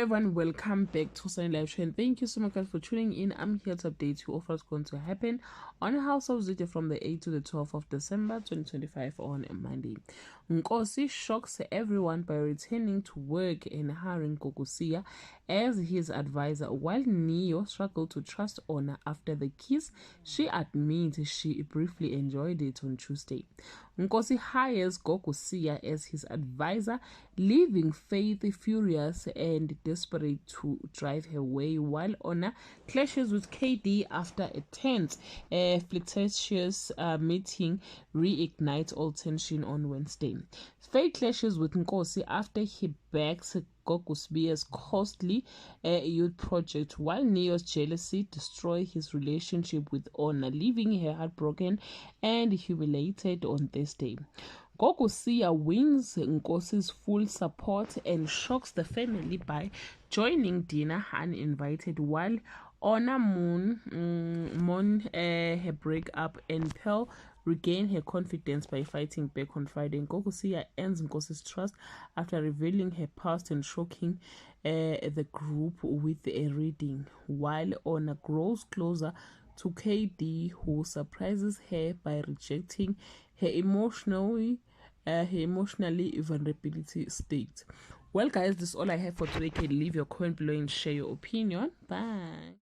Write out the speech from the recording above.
everyone, welcome back to Sunny Live Trend. Thank you so much for tuning in. I'm here to update you of what's going to happen on House of Zwide from the 8th to the 12th of December 2025 on Monday. Nkosi shocks everyone by returning to work and hiring Gogo Siya as his advisor, while Neo struggled to trust Ona after the kiss. She admits she briefly enjoyed it on Tuesday. Nkosi hires Gogo Siya as his advisor, leaving Faith furious and desperate to drive her way, while Ona clashes with KD after a tense, flirtatious meeting reignites all tension on Wednesday. Faith clashes with Nkosi after he backs Gogo Siya's costly youth project, while Neo's jealousy destroys his relationship with Ona, leaving her heartbroken and humiliated on Thursday. Gogo Siya wins Nkosi's full support and shocks the family by joining dinner uninvited, while Ona mourn her breakup and Pearl regain her confidence by fighting back on Friday. Gogo Siya ends Nkosi's trust after revealing her past and shocking the group with a reading, while Ona grows closer to KD, who surprises her by rejecting her emotionally vulnerability state. Well guys, this is all I have for today. Can leave your comment below and share your opinion. Bye.